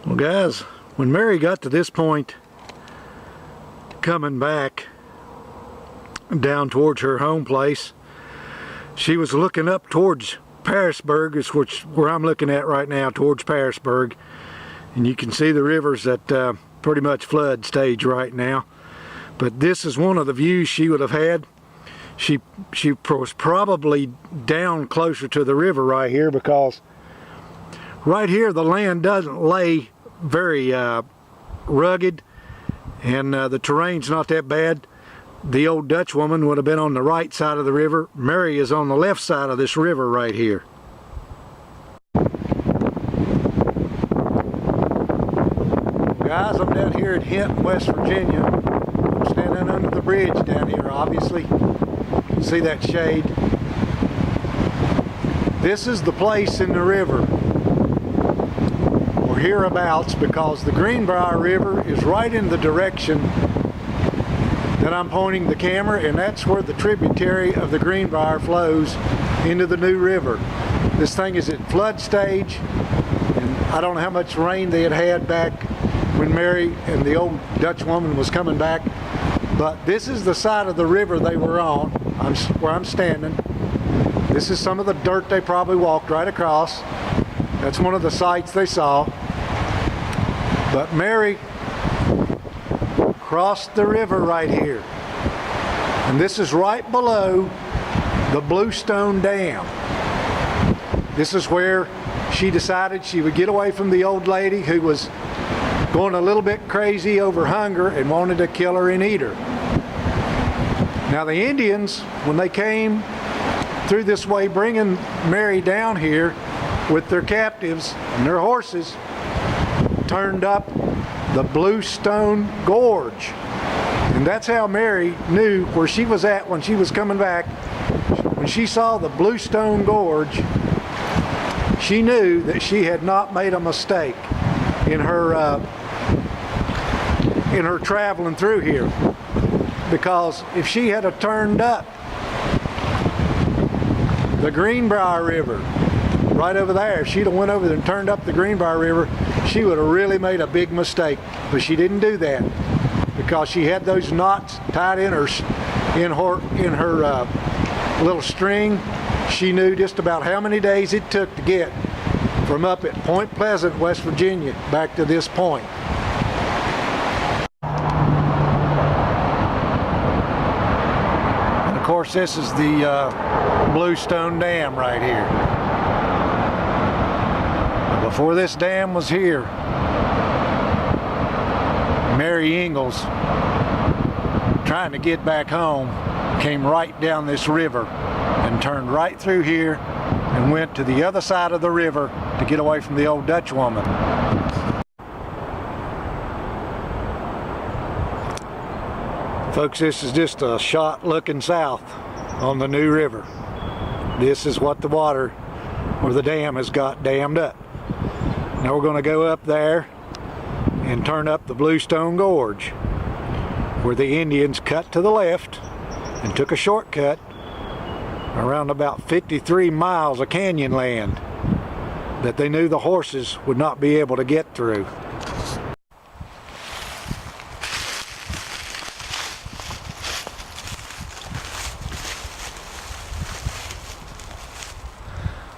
Well guys, when Mary got to this point coming back down towards her home place, she was looking up towards Blacksburg, is where I'm looking at right now, towards Blacksburg, and you can see the river's at pretty much flood stage right now. But this is one of the views she would have had. She was probably down closer to the river right here, because right here the land doesn't lay very rugged, and the terrain's not that bad. The old Dutch woman would have been on the right side of the river. Mary is on the left side of this river right here. Guys, I'm down here at Hinton, West Virginia. I'm standing under the bridge down here, obviously. You can see that shade. This is the place in the river, or hereabouts, because the Greenbrier River is right in the direction that I'm pointing the camera, and that's where the tributary of the Greenbrier flows into the New River. This thing is at flood stage, and I don't know how much rain they had had back when Mary and the old Dutch woman was coming back, but this is the side of the river they were on, where I'm standing. This is some of the dirt they probably walked right across. That's one of the sights they saw. But Mary crossed the river right here, and this is right below the Bluestone Dam. This is where she decided she would get away from the old lady who was going a little bit crazy over hunger and wanted to kill her and eat her. Now the Indians, when they came through this way bringing Mary down here with their captives and their horses, turned up the Bluestone Gorge, and that's how Mary knew where she was at when she was coming back. When she saw the Bluestone Gorge, she knew that she had not made a mistake in her traveling through here, because if she had turned up the Greenbrier River right over there, if she'd have went over there and turned up the Greenbrier River, she would have really made a big mistake. But she didn't do that, because she had those knots tied in her little string. She knew just about how many days it took to get from up at Point Pleasant, West Virginia, back to this point. And of course, this is the Bluestone Dam right here. Before this dam was here, Mary Ingles, trying to get back home, came right down this river and turned right through here and went to the other side of the river to get away from the old Dutch woman. Folks, this is just a shot looking south on the New River. This is what the water, or the dam, has got dammed up. Now we're going to go up there and turn up the Bluestone Gorge, where the Indians cut to the left and took a shortcut around about 53 miles of canyon land that they knew the horses would not be able to get through.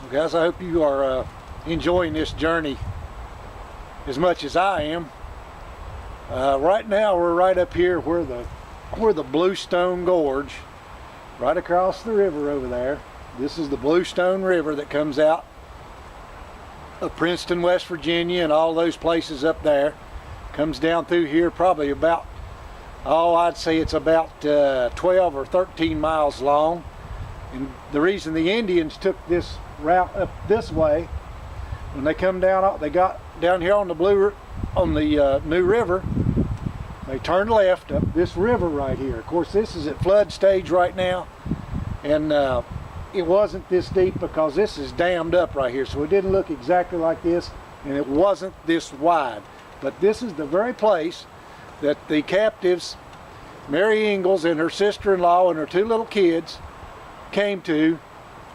Well, guys, I hope you are enjoying this journey as much as I am. Right now we're right up here where the Bluestone Gorge, right across the river over there. This is the Bluestone River that comes out of Princeton, West Virginia, and all those places up there. Comes down through here probably about, I'd say it's about 12 or 13 miles long. And the reason the Indians took this route up this way, when they come down, they got down here on the New River, they turned left up this river right here. Of course, this is at flood stage right now, and it wasn't this deep because this is dammed up right here, so it didn't look exactly like this, and it wasn't this wide. But this is the very place that the captives, Mary Ingles and her sister-in-law and her two little kids, came to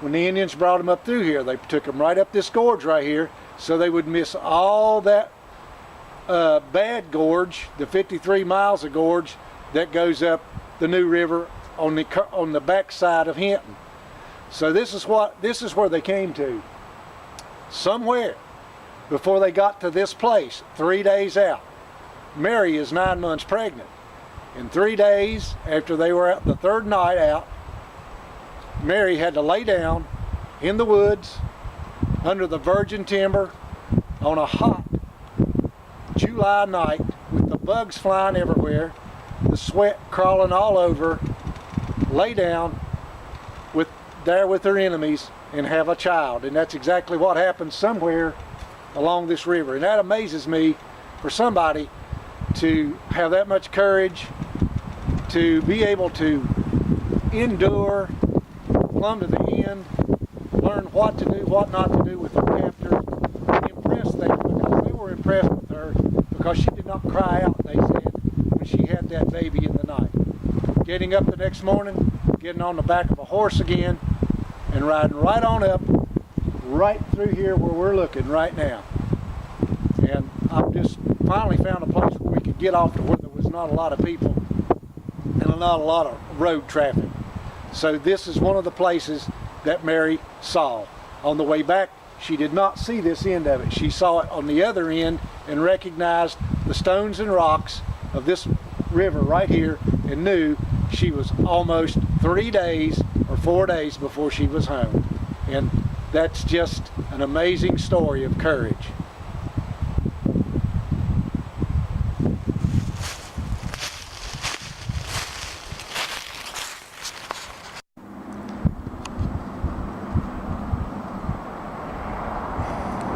when the Indians brought them up through here. They took them right up this gorge right here, so they would miss all that bad gorge, the 53 miles of gorge that goes up the New River on the back side of Hinton. So this is where they came to. Somewhere before they got to this place, 3 days out. Mary is 9 months pregnant. And 3 days after they were out, the third night out, Mary had to lay down in the woods under the virgin timber on a hot July night with the bugs flying everywhere, the sweat crawling all over, lay down there with her enemies and have a child. And that's exactly what happened somewhere along this river. And that amazes me for somebody to have that much courage, to be able to endure, plumb to the end, learn what to do, what not to do with her captors, impress them, because they were impressed with her because she did not cry out, they said, when she had that baby in the night. Getting up the next morning, getting on the back of a horse again, and riding right on up, right through here where we're looking right now. And I've just finally found a place where we could get off to where there was not a lot of people and not a lot of road traffic. So this is one of the places that Mary saw. On the way back, she did not see this end of it. She saw it on the other end and recognized the stones and rocks of this river right here and knew she was almost 3 days or 4 days before she was home. And that's just an amazing story of courage.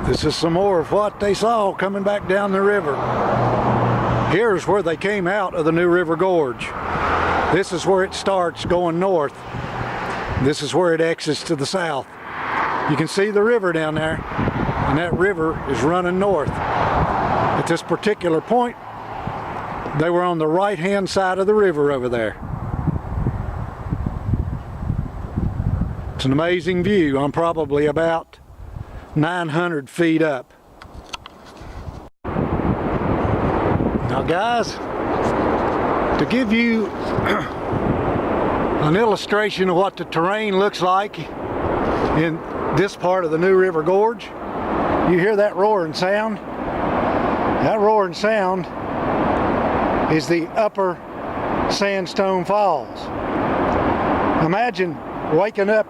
This is some more of what they saw coming back down the river. Here's where they came out of the New River Gorge. This is where it starts going north. This is where it exits to the south. You can see the river down there, and that river is running north. At this particular point, they were on the right-hand side of the river over there. It's an amazing view. I'm probably about 900 feet up. Now guys, to give you an illustration of what the terrain looks like in this part of the New River Gorge, you hear that roaring sound? That roaring sound is the upper Sandstone Falls. Imagine waking up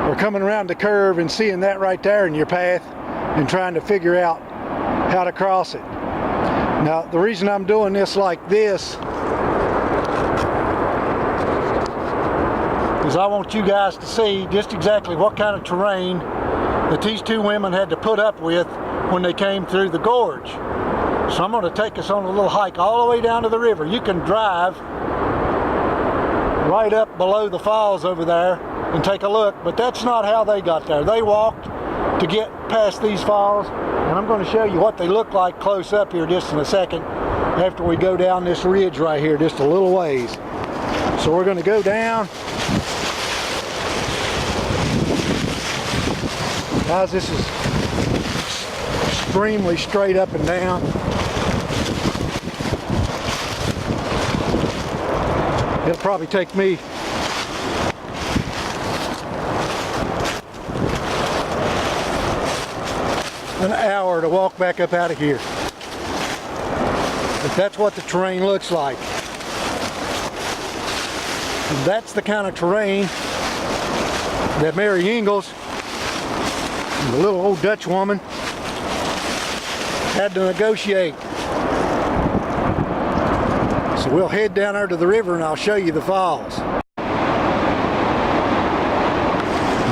or coming around the curve and seeing that right there in your path and trying to figure out how to cross it. Now, the reason I'm doing this like this is I want you guys to see just exactly what kind of terrain that these two women had to put up with when they came through the gorge. So I'm going to take us on a little hike all the way down to the river. You can drive right up below the falls over there and take a look, but that's not how they got there. They walked to get past these falls, and I'm going to show you what they look like close up here just in a second after we go down this ridge right here just a little ways. So we're going to go down. Guys, this is extremely straight up and down. It'll probably take me an hour to walk back up out of here. But that's what the terrain looks like. And that's the kind of terrain that Mary Ingles, the little old Dutch woman, had to negotiate. So we'll head down there to the river and I'll show you the falls.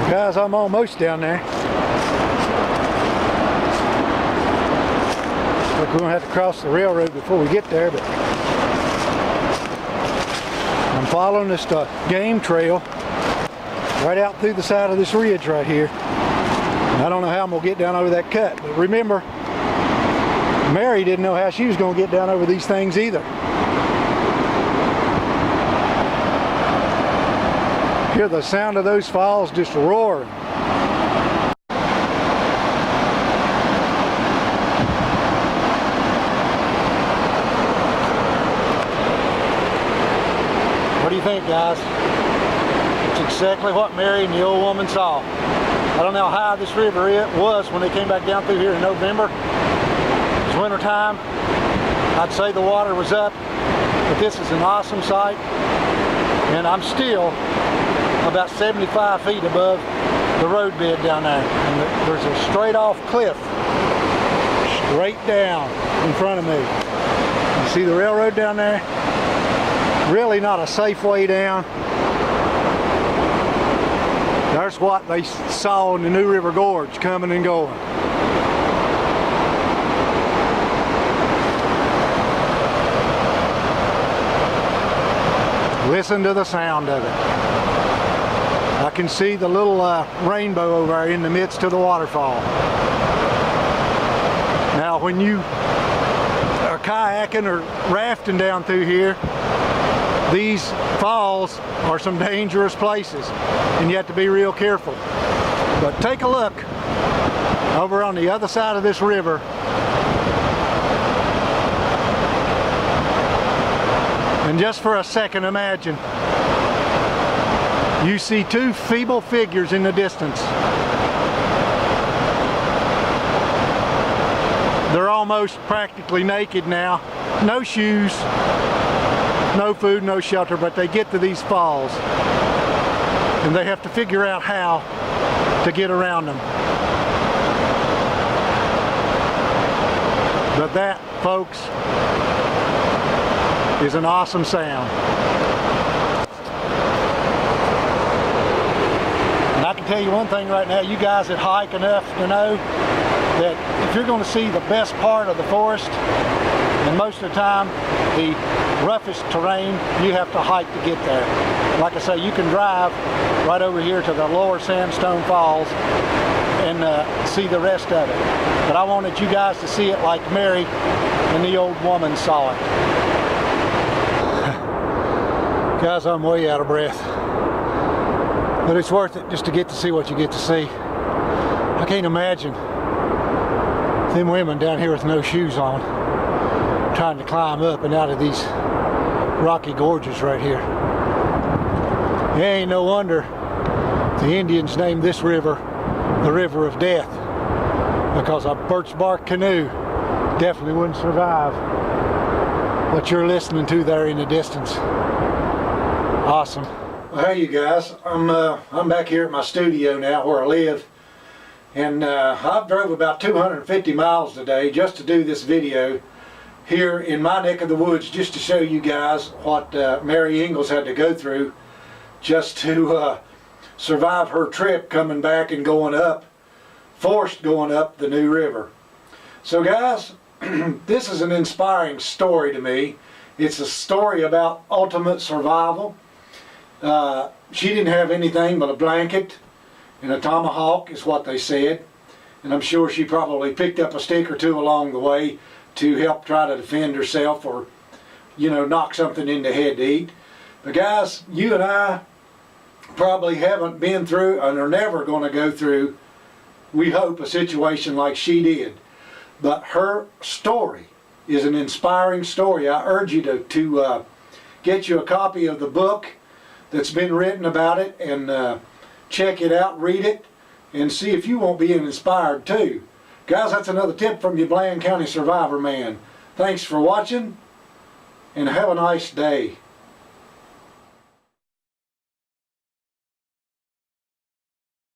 Guys, I'm almost down there. Look, we're going to have to cross the railroad before we get there, but I'm following this game trail right out through the side of this ridge right here. And I don't know how I'm going to get down over that cut, but remember, Mary didn't know how she was going to get down over these things either. Hear the sound of those falls just roaring. think, guys? It's exactly what Mary and the old woman saw. I don't know how high this river was when they came back down through here in November. It's winter time. I'd say the water was up, but this is an awesome sight. And I'm still about 75 feet above the road bed down there. And there's a straight off cliff straight down in front of me. You see the railroad down there? Really not a safe way down. There's what they saw in the new River Gorge coming and going. Listen to the sound of it. I can see the little rainbow over there in the midst of the waterfall. Now when you are kayaking or rafting down through here, these falls are some dangerous places and you have to be real careful. But take a look over on the other side of this river. And just for a second, imagine you see two feeble figures in the distance. They're almost practically naked now. No shoes, no food, no shelter, but they get to these falls. And they have to figure out how to get around them. But that, folks, is an awesome sound. And I can tell you one thing right now, you guys that hike enough to know that if you're going to see the best part of the forest, and most of the time the roughest terrain, you have to hike to get there. Like I say, you can drive right over here to the lower Sandstone Falls and see the rest of it. But I wanted you guys to see it like Mary and the old woman saw it. Guys, I'm way out of breath. But it's worth it just to get to see what you get to see. I can't imagine them women down here with no shoes on, trying to climb up and out of these rocky gorges right here. It ain't no wonder the Indians named this river the River of Death, because a birch bark canoe definitely wouldn't survive what you're listening to there in the distance. Awesome. Well, hey you guys, I'm back here at my studio now where I live, and I've drove about 250 miles today just to do this video here in my neck of the woods, just to show you guys what Mary Ingles had to go through just to survive her trip coming back and going up, forced going up the new river. So guys, this is an inspiring story to me. It's a story about ultimate survival. She didn't have anything but a blanket and a tomahawk is what they said, and I'm sure she probably picked up a stick or two along the way to help try to defend herself, or knock something in the head to eat. But guys, you and I probably haven't been through and are never going to go through, we hope, a situation like she did. But her story is an inspiring story. I urge you to get you a copy of the book that's been written about it, and check it out, read it, and see if you won't be inspired too. Guys, that's another tip from your Bland County Survivor Man. Thanks for watching, and have a nice day.